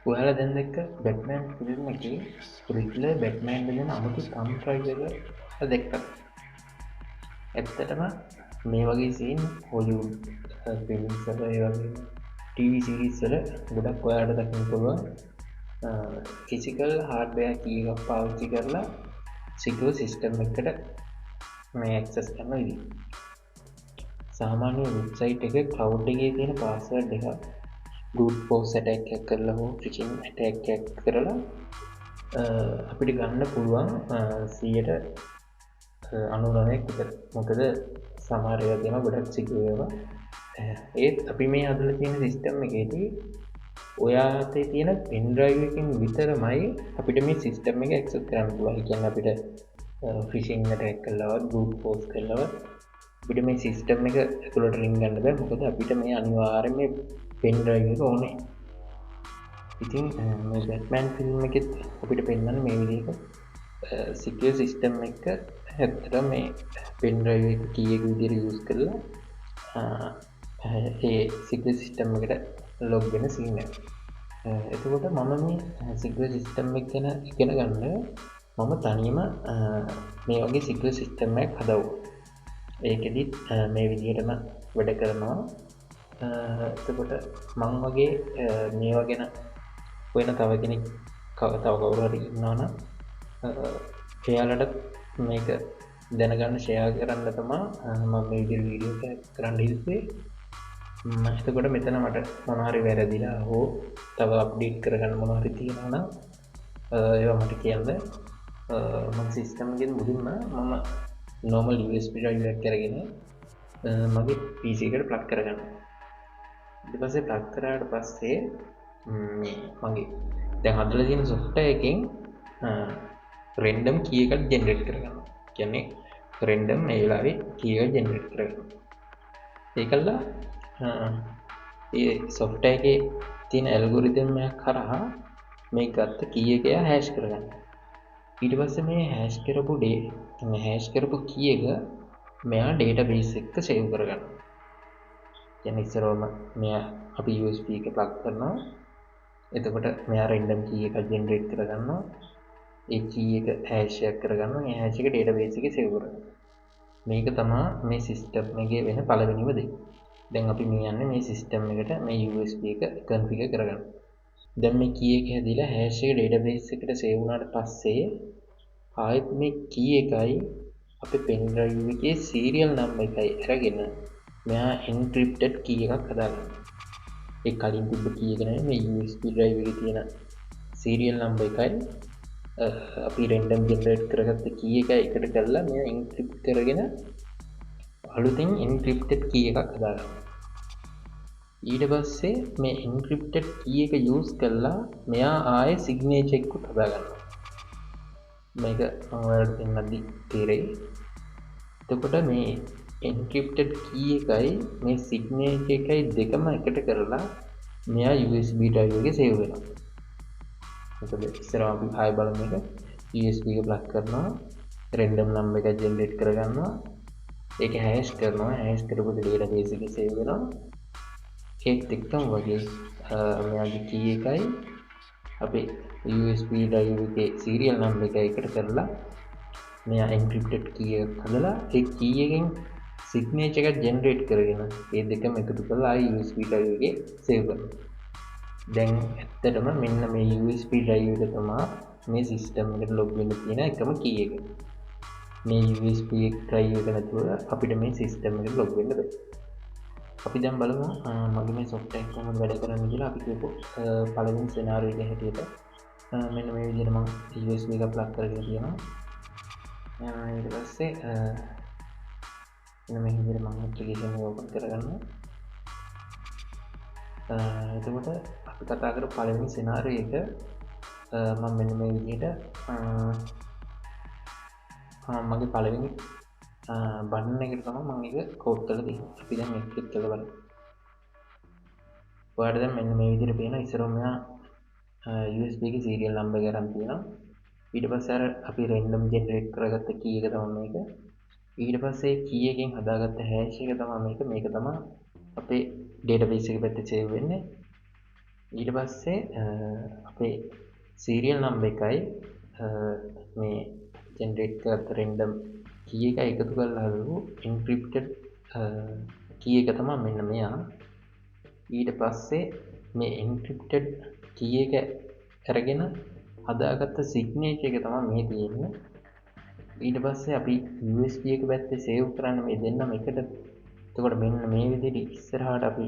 ඔයාලා දැන් දැක්ක බැට්මෑන් ෆිල්ම් එකේ රිඩ්ලර් බැට්මෑන්ට දෙන අමුතු තම් ඩ්‍රයිව් එක ඔයාලා දැක්කද? ඇත්තටම මේ වගේ සීන් හොලිවුඩ් ෆිල්ම්ස් වල ඒ වගේම ටීවී සීරීස් වල ගොඩක් ඔයාලට දකින්න පුළුවන්. ෆිසිකල් හાર્ඩ්වෙයාර් කී එකක් පාවිච්චි කරලා සිකියුර් සිස්ටම් එකකට මේ ඇක්සස් කරන විදිහ. සාමාන්‍ය වෙබ්සයිට් එකේ ක්ලවුඩ් එකේ තියෙන පාස්වර්ඩ් එක brute force attack එකක් කරලා හෝ phishing attack එකක් කරලා අපිට ගන්න පුළුවන් 99ක් විතර. මොකද සමහර ඒවා තියෙනවා ගොඩක් සිකියුර් ඒවා. ඒත් අපි මේ හදලා තියෙන සිස්ටම් එකේදී ඔයා අතේ තියෙන පෙන් ඩ්‍රයිව් එකකින් විතරමයි අපිට මේ සිස්ටම් එක ඇක්සස් කරන්න පුළුවන්. ඒ කියන්නේ අපිට phishing attack කරලවත් brute force කරලවත් අපිට මේ සිස්ටම් එක ඇතුළට රින් ගන්න බෑ. මොකද අපිට මේ අනිවාර්යයෙන් මේ පෙන් ඩ්‍රයිව් එක ඕනේ. ඉතින් මේ බැට්මෑන් ෆිල්ම් එකෙත් අපිට පෙන්වන්නේ මේ විදිහට සිකියුර් සිස්ටම් එක ඇත්තට මේ පෙන් ඩ්‍රයිව් එක කී එක විදිහට යූස් කරලා ඒ සිකියුර් සිස්ටම් එකට ලොග් වෙන සීන් එක. එතකොට මම මේ සිකියුර් සිස්ටම් එක ගැන ඉගෙන ගන්න මම තනියම මේ වගේ සිකියුර් සිස්ටම් එකක් හදවුවා. ඒකෙදිත් මේ විදිහටම වැඩ කරනවා. එතකොට මං වගේ මේවා ගැන හොයන තව කෙනෙක් තව කවුරු හරි ඉන්නවා නම් එයාලට මේක දැනගන්න ෂෙයා කරන්න තමයි මම මේ විදිහට වීඩියෝ එකක් කරන්න හිතුවේ. එතකොට මෙතන මට මොනවා හරි වැරදිලා හෝ තව අප්ඩේට් කරගන්න මොනවා හරි තියෙනවා නම් ඒවා මට කියන්න. මම සිස්ටම් එකෙන් මුලින්ම මම normal USB drive එකක් අරගෙන මගේ PC එකට ප්ලග් කරගන්නවා. ඊට පස්සේ ප්ලග් කරාට පස්සේ මගේ දැන් හදලා තියෙන software එකෙන් random key එකක් generate කරගන්නවා. කියන්නේ random මේ වෙලාවේ key එක generate කරගන්නවා. ඒකල්ලා ඒ software එකේ තියෙන algorithm එකක් කරා මේ ගත්ත key එක hash කරගන්නවා. ඊට පස්සේ මේ hash කරපු key එක මෙයා database එකට save කරගන්නවා. කියන්නේ ඉස්සරවම මෙයා අපි USB එක plug කරනවා. එතකොට මෙයා random key එකක් generate කරගන්නවා. ඒ key එක hash එකක් කරගන්නවා. ඒ hash එක database එකේ save කරගන්නවා. මේක තමයි මේ system එකේ වෙන පළවෙනිම දේ. දැන් අපි මේ යන්නේ මේ system එකට මේ USB එක configure කරගන්න. දැන් මේ key එක හැදිලා hash එක database එකට save වුණාට පස්සේ ආයෙත් මේ key එකයි අපේ pen drive එකේ serial number එකයි අරගෙන මෙයා encrypted key එකක් හදාගන්නවා. ඒ කලින් තිබ්බ key එක නෙමෙයි මේ USB drive එකේ තියෙන serial number එකයි අපි random generate කරගත්ත key එකයි එකට කරලා මෙයා encrypt කරගෙන අලුතෙන් encrypted key එකක් හදාගන්නවා. ඊට පස්සේ මේ encrypted key එක use කරලා මෙයා ආයේ signature එකක් හදාගන්නවා. මේක මම ඔයාලට දෙන්නදී තේරෙයි. එතකොට මේ encrypted key එකයි මේ signature එකයි දෙකම එකට කරලා මෙයා USB drive එකේ save වෙනවා. මොකද ඉස්සරහ අපි ආයෙ බලමු එක USB එක plug කරනවා random number එක generate කරගන්නවා. ඒක hash කරනවා. hash කරපු database එකේ save වෙනවා. ඒත් එක්කම වගේ මෙයාගේ key එකයි අපේ USB drive එකේ serial number එක එකට කරලා මෙයා encrypted key එක හදලා ඒ key එකෙන් signature එකක් generate කරගෙන ඒ දෙකම එකතු කරලා ආයි USB drive එකේ save කරනවා. දැන් ඇත්තටම මෙන්න මේ USB drive එක තමයි මේ system එකට log වෙන්න තියෙන එකම key එක. මේ USB drive එක නැතුව අපිට මේ system එකට log වෙන්න බෑ. අපි දැන් බලමු මගේ මේ software එක කොහොමද වැඩ කරන්නේ කියලා. අපි කියපු පළවෙනි scenario එක හැටියට මෙන්න මේ විදිහට මම USB එක plug කරගෙන තියෙනවා. ඊට පස්සේ මෙන්න මේ විදිහට මම application එක open කරගන්නවා. එතකොට අපි කතා කරපු පළවෙනි scenario එක මම මෙන්න මේ විදිහට මගේ පළවෙනි බටන් එකට තමයි මම ඒක කෝඩ් කරලා තියෙන්නේ. අපි දැන් මේක ක්ලික් කරලා බලමු. ඔයාලට දැන් මෙන්න මේ විදිහට පේනවා. ඉස්සරහ මෙයා USB එකේ serial number එක අරන් තියෙනවා. ඊට පස්සේ අර අපි random generate කරගත්ත key එක තමයි මේක. ඊට පස්සේ key එකෙන් හදාගත්ත hash එක තමයි මේක. මේක තමයි අපේ database එකේ පැත්තේ save වෙන්නේ. ඊට පස්සේ අපේ සීරියල් නම්බර් එකයි මේ ජෙනරේට් කරගත්ත රැන්ඩම් කී එක එකතු කරලා හදපු එන්ක්‍රිප්ටඩ් කී එක තමයි මෙන්න මෙයා. ඊට පස්සේ මේ එන්ක්‍රිප්ටඩ් කී එක අරගෙන හදාගත්ත සිග්නේචර් එක තමයි මේ තියෙන්නේ. ඊට පස්සේ අපි USB එක පැත්තේ සේව් කරන්න මේ දෙන්නම එකට. එතකොට මෙන්න මේ විදිහට ඉස්සරහට අපි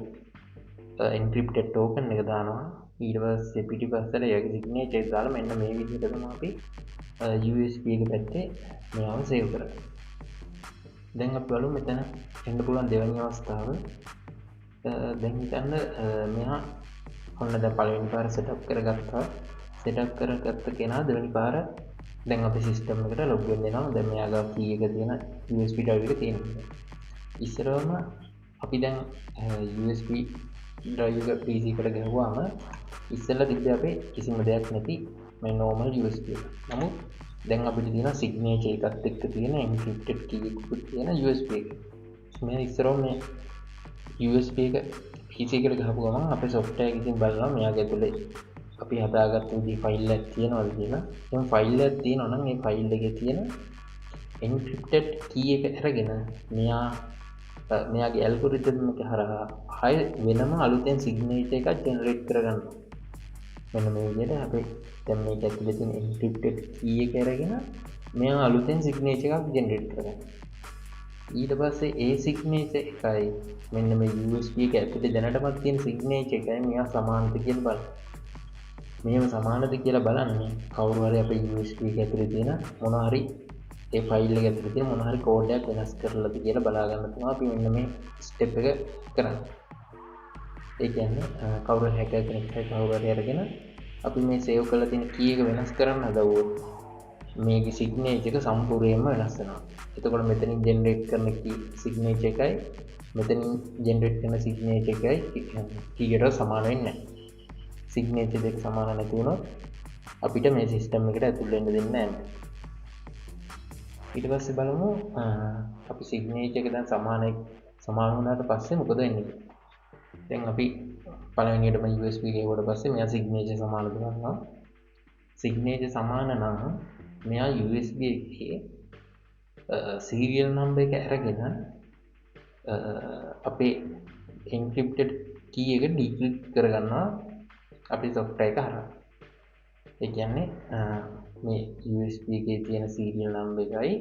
එන්ක්‍රිප්ටඩ් ටෝකන් එක දානවා. ඊට පස්සේ පිටිපස්සට යගේ සිග්නේචර් එක දාලා මෙන්න මේ විදිහට තමයි අපි USB එක පැත්තේ මේව සේව් කරගන්න. දැන් අපි බලමු මෙතන එන්න පුළුවන් දෙවෙනි අවස්ථාව. දැන් හිතන්න මෙයා ඔන්න දැන් පළවෙනි පාර සෙටප් කරගත්තා. සෙටප් කරගත්ත කෙනා දෙවෙනි පාර දැන් අපි සිස්ටම් එකට ලොග් වෙන්න වෙනවා. දැන් මෙයා ගාව කී එක තියෙන USB drive එක තියෙනවා. ඉස්සරවම අපි දැන් USB drive එක PC එකට ගහුවාම ඉස්සෙල්ලා තිබ්බේ අපේ කිසිම දෙයක් නැති මේ normal USB එක. නමුත් දැන් අපිට තියෙන signature එකත් එක්ක තියෙන encrypted key එකකුත් තියෙන USB එක. මේ ඉස්සරවම මේ USB එක PC එකට ගහපු ගමන් අපේ software එකකින් බලනවා මෙයාගේ ඇතුලේ අපි හදාගත්ත විදිහේ ෆයිල් එකක් තියෙනවද කියලා. එහෙනම් ෆයිල් එකක් තියෙනවා නම් ඒ ෆයිල් එකේ තියෙන encrypted key එක අරගෙන මෙයාගේ ඇල්ගොරිතම් එක හරහා ආයෙ වෙනම අලුතෙන් සිග්නේචර් එකක් ජෙනරේට් කරගන්නවා. මෙන්න මේ විදිහට අපි දැන් මේක ඇතුලේ තියෙන encrypted key එක අරගෙන මෙයා අලුතෙන් සිග්නේචර් එකක් ජෙනරේට් කරගන්නවා. ඊට පස්සේ ඒ සිග්නේචර් එකයි මෙන්න මේ USB එක ඇතුලේ දැනටමත් තියෙන සිග්නේචර් එකයි මෙයා සමානද කියලා බලන්න. මේව සමානද කියලා බලන්නේ කවුරු හරි අපේ USB එක ඇතුලේ තියෙන මොන හරි ඒ ෆයිල් එක ඇතුලේ තියෙන මොන හරි කෝඩ් එකක් වෙනස් කරලාද කියලා බලා ගන්න තමයි අපි මෙන්න මේ ස්ටෙප් එක කරන්නේ. ඒ කියන්නේ කවුරු හැකර් කෙනෙක් හරි කවුරු හරි අරගෙන අපි මේ සේව් කරලා තියෙන කී එක වෙනස් කරන්න හදවුවොත් මේකේ සිග්නේචර් එක සම්පූර්ණයෙන්ම වෙනස් වෙනවා. එතකොට මෙතනින් ජෙනරේට් කරන සිග්නේචර් එකයි මෙතනින් ජෙනරේට් කරන සිග්නේචර් එකයි කීයට සමාන වෙන්නේ නැහැ. සිග්නේචර් දෙක සමාන නැති වුණොත් අපිට මේ සිස්ටම් එකට ඇතුල් වෙන්න දෙන්නේ නැහැ. ඊට පස්සේ බලමු අපි සිග්නේචර් එක දැන් සමාන වුණාට පස්සේ මොකද වෙන්නේ? දැන් අපි පළවෙනියටම USB ගෙවුවට පස්සේ මෙයා සිග්නේචර් සමාන කරනවා. සිග්නේචර් සමාන නම් මෙයා USB එකේ සීරියල් නම්බර් එක අරගෙන අපේ එන්ක්‍රිප්ටඩ් කී එක ඩික්‍රිප්ට් කරගන්නවා අපේ software එක හරහා. ඒ කියන්නේ මේ USB එකේ තියෙන සීරියල් නම්බර් එකයි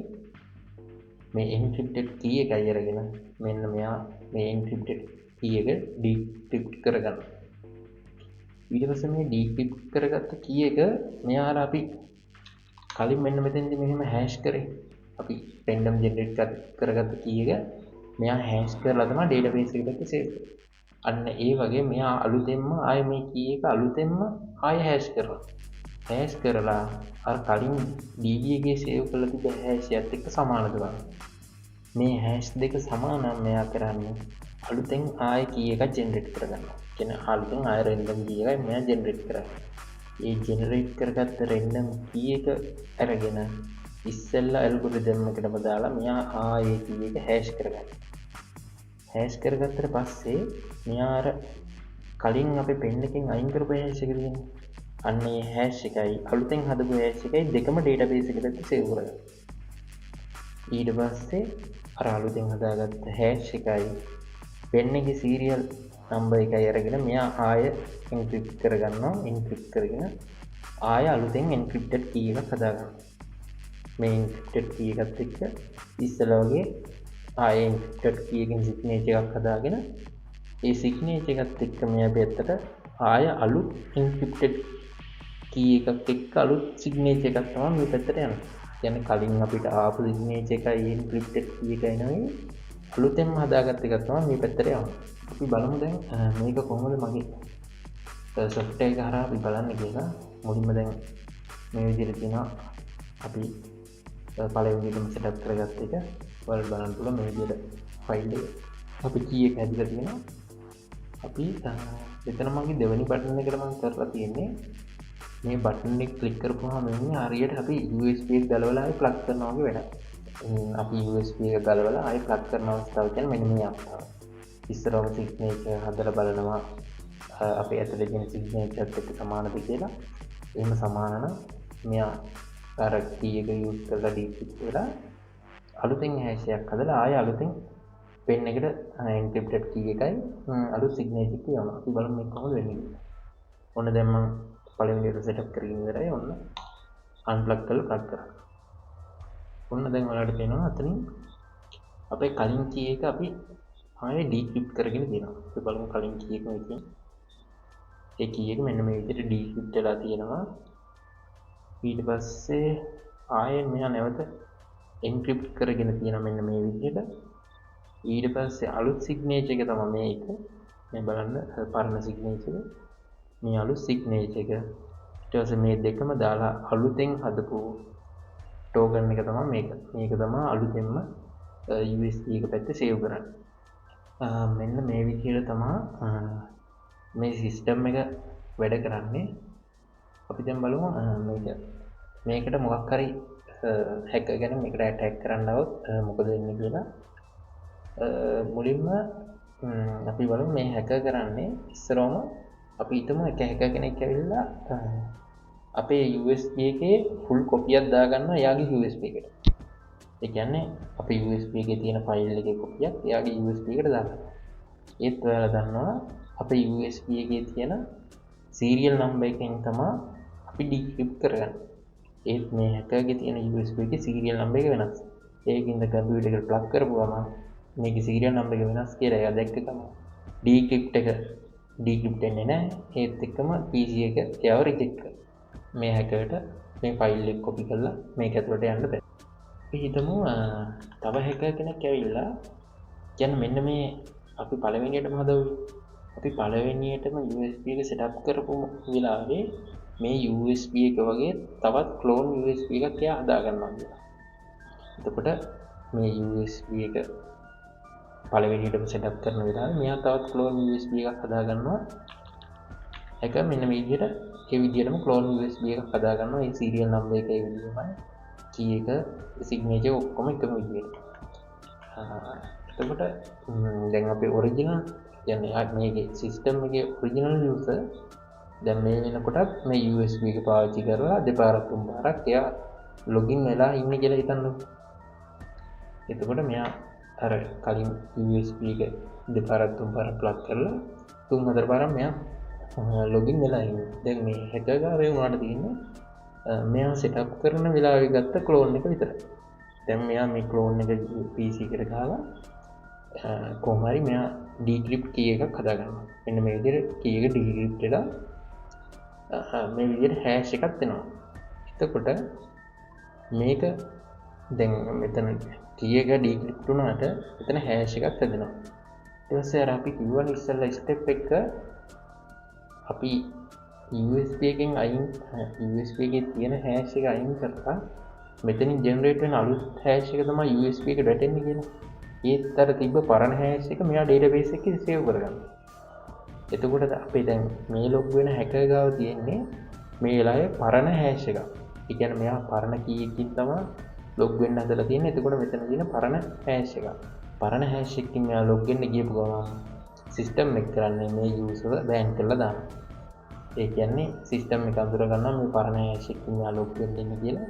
මේ encrypted key එකයි අරගෙන මෙන්න මෙයා මේ encrypted key එක decrypt කරගන්නවා. ඊට පස්සේ මේ decrypt කරගත්ත key එක මෙයාට අපි කලින් මෙන්න මෙතෙන්දි මෙහෙම hash කරේ. අපි random generate කරගත්ත key එක මෙයා hash කරලා තමයි database එකට save කරන්නේ. අන්න ඒ වගේ මෙයා අලුතෙන්ම ආයෙ මේ key එක අලුතෙන්ම ආයෙ hash කරනවා. hash කරලා අර කලින් DB එකේ save කරලා තිබ්බ hash එකත් එක්ක සමානද බලන්න. මේ hash දෙක සමාන නම් මෙයා කරන්නේ අලුතෙන් ආයෙ key එකක් generate කරගන්නවා. කියන්නේ අලුතෙන් ආයෙ random key එකයි මෙයා generate කරන්නේ. ඒ generate කරගත්ත random key එක අරගෙන ඉස්සෙල්ලා algorithm එකටම දාලා මෙයා ආයෙ key එක hash කරගන්නවා. hash කරගත්තට පස්සේ මෙයා අර කලින් අපේ pen එකෙන් අයින් කරපු hash එක තියෙනවා. අන්න ඒ hash එකයි අලුතෙන් හදපු hash එකයි දෙකම database එකට save කරගන්නවා. ඊට පස්සේ අර අලුතෙන් හදාගත්ත hash එකයි pen එකේ serial number එකයි අරගෙන මෙයා ආය encrypt කරගන්නවා. encrypt කරගෙන ආය අලුතෙන් encrypted key එකක් හදාගන්නවා. මේ encrypted key එකත් එක්ක ඉස්සෙල්ලා වගේ ආය encrypted key එකකින් signature එකක් හදාගෙන ඒ signature එකත් එක්ක මෙයා පැත්තට ආය අලුත් encrypted key එකක් එක්ක අලුත් signature එකක් තමයි මේ පැත්තට යනවා. කියන්නේ කලින් අපිට ආපු signature එකයි encrypted key එකයි නෙවෙයි අලුතෙන්ම හදාගත්ත එකක් තමයි මේ පැත්තට යනවා. අපි බලමු දැන් මේක කොහොමද මගේ software එක හරහා අපි බලන්නේ කියලා. මුලින්ම දැන් මේ විදිහට තියෙනවා අපි පළවෙනිදම setup කරගත්ත එක. ඔයාලා බලන්න පුළුවන් මේ විදිහට file එක අපි key එක හැදලා තියෙනවා. අපි මෙතන මගේ දෙවෙනි බටන් එකට මම කරලා තියෙන්නේ මේ බටන් එක ක්ලික් කරපුවාම මෙන්න හරියට අපි USB එක ගලවලා ආයෙ ප්ලග් කරනවා වගේ වැඩක්. අපි USB එක ගලවලා ආයෙ ප්ලග් කරන අවස්ථාව කියන්නේ මෙන්න මේ අවස්ථාව. ඉස්සරහම සිග්නේචර් හදලා බලනවා අපේ ඇතුලේ තියෙන සිග්නේචර්ත් එක්ක සමානද කියලා. එහෙම සමාන නම් මෙයා අර key එක use කරලා decrypt වෙලා අලුතෙන් hash එකක් හදලා ආයෙ අලුතෙන් pen එකට encrypted key එකයි අලුත් signature එක යනවා. අපි බලමු මේක කොහොමද වෙන්නේ කියලා. ඔන්න දැන් මම පළවෙනි එක setup කරගෙන ඉවරයි. ඔන්න unplug කරලා plug කරා. ඔන්න දැන් ඔයාලට පේනවා අතනින් අපේ කලින් key එක අපි ආයෙ decrypt කරගෙන තියෙනවා. අපි බලමු කලින් key එක මේ තියෙන. ඒ key එක මෙන්න මේ විදිහට decrypt වෙලා තියෙනවා. ඊට පස්සේ ආයෙ මෙයා නැවත encrypt කරගෙන තියෙනවා මෙන්න මේ විදිහට. ඊට පස්සේ අලුත් signature එක තමයි මේක. මේ බලන්න පරණ signature එක. මේ අලුත් signature එක. ඊට පස්සේ මේ දෙකම දාලා අලුතෙන් හදපු token එක තමයි මේක. මේක තමයි අලුතෙන්ම USB එක පැත්තේ save කරන්නේ. මෙන්න මේ විදිහට තමයි මේ system එක වැඩ කරන්නේ. අපි දැන් බලමු මේකට මොකක් හරි hacker කෙනෙක් මේකට attack කරන්න આવොත් මොකද වෙන්නේ කියලා. මුලින්ම අපි බලමු මේ hacker කරන්නේ ඉස්සරවම අපි හිතමු එක hacker කෙනෙක් ඇවිල්ලා අපේ USB එකේ full copy එකක් දාගන්නවා එයාගේ USB එකට. ඒ කියන්නේ අපේ USB එකේ තියෙන file එකේ copy එකක් එයාගේ USB එකට දාගන්නවා. ඒත් ඔයාලා දන්නවා අපේ USB එකේ තියෙන serial number එකෙන් තමයි අපි decrypt කරගන්නේ. ඒත් මේ hacker ගේ තියෙන USB එකේ serial number එක වෙනස්. ඒකින්ද computer එකට plug කරපුවම මේකේ serial number එක වෙනස් කියලා එයා දැක්ක තමයි decrypt වෙන්නේ නැහැ. ඒත් එක්කම PC එක එයාව reject කරනවා. මේ හැකර්ට මේ ෆයිල් එක කොපි කරලා මේක ඇතුළට යන්න බෑ. අපි හිතමු තව හැකර් කෙනෙක් ඇවිල්ලා කියන්නේ මෙන්න මේ අපි පළවෙනියටම හදවුවේ. අපි පළවෙනියටම USB එක setup කරපු වෙලාවේ මේ USB එක වගේ තවත් clone USB එකක් එයා හදා ගන්නවා කියලා. එතකොට මේ USB එක පළවෙනියටම setup කරන වෙලාවේ මෙයා තවත් clone USB එකක් හදා ගන්නවා. ඒක මෙන්න මේ විදිහට ඒ විදිහටම clone USB එකක් හදා ගන්නවා. ඒ serial number එක ඒ විදිහමයි. key එක signature ඔක්කොම එකම විදිහට. එතකොට දැන් අපේ original කියන්නේ මේකේ system එකේ original user දැන් මේ වෙනකොටත් මේ USB එක පාවිච්චි කරලා දෙපාරක් තුන් පාරක් එයා login වෙලා ඉන්නේ කියලා හිතන්නකො. එතකොට මෙයා අර කලින් USB එක දෙපාරක් තුන් පාරක් plug කරලා තුන් හතර පාරක් මෙයා login වෙලා ඉන්නේ. දැන් මේ hacker ගාවේ උනාට තියෙන්නේ මෙයා setup කරන වෙලාවේ ගත්ත clone එක විතරයි. දැන් මෙයා මේ clone එක PC එකට ගහලා කොහොම හරි මෙයා decrypt key එකක් හදා ගන්නවා. මෙන්න මේ විදිහට key එක decrypt වෙලා මේ විදිහට hash එකක් එනවා. එතකොට මේක දැන් මෙතන key එක decrypt වුණාට මෙතන hash එකක් හැදෙනවා. ඊට පස්සේ අර අපි කිව්වනේ ඉස්සෙල්ලා step එක අපි USB එකෙන් USB එකේ තියෙන hash එක අයින් කරලා මෙතනින් generate වෙන අලුත් hash එක තමයි USB එකට වැටෙන්නේ කියලා. ඒත් අර තිබ්බ පරණ hash එක මෙයා database එකේ save කරගන්නවා. එතකොට අපේ දැන් මේ log වෙන hacker ගාව තියෙන්නේ මේ වෙලාවේ පරණ hash එක. ඒ කියන්නේ මෙයා පරණ key එකකින් තමයි log වෙන්න හදලා තියෙන්නේ. එතකොට මෙතන තියෙන පරණ hash එක. පරණ hash එකකින් මෙයා log වෙන්න ගියපු ගමන් system එක කරන්නේ මේ user ban කරලා දානවා. ඒ කියන්නේ system එක අඳුර ගන්නවා මේ පරණ hash එකකින් මෙයා log වෙන්න ඉන්නේ කියලා.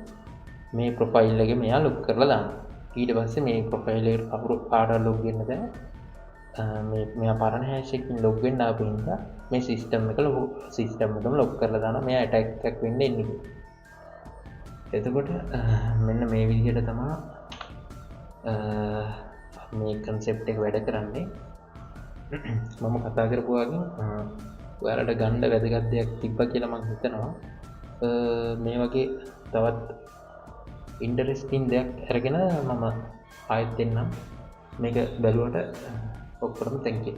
මේ profile එක මෙයා log කරලා දානවා. ඊට පස්සේ මේ profile එකට කවුරු කාටවත් log වෙන්න බෑ. මෙයා පරණ hash එකකින් log වෙන්න ආපු නිසා මේ system එකම log කරලා දානවා. මෙයා attack එකක් වෙන්න ඉන්නේ කියලා. එතකොට මෙන්න මේ විදිහට තමයි මේ concept එක වැඩ කරන්නේ. මම කතා කරපු වගේ ඔයාලට ගන්න වැදගත් දෙයක් තිබ්බා කියලා මම හිතනවා. මේ වගේ තවත් ඉන්ටරෙස්ටිං දෙයක් අරගෙන මම ආයෙත් එන්නම්. මේක බැලුවට ඔක්කොටම thank you.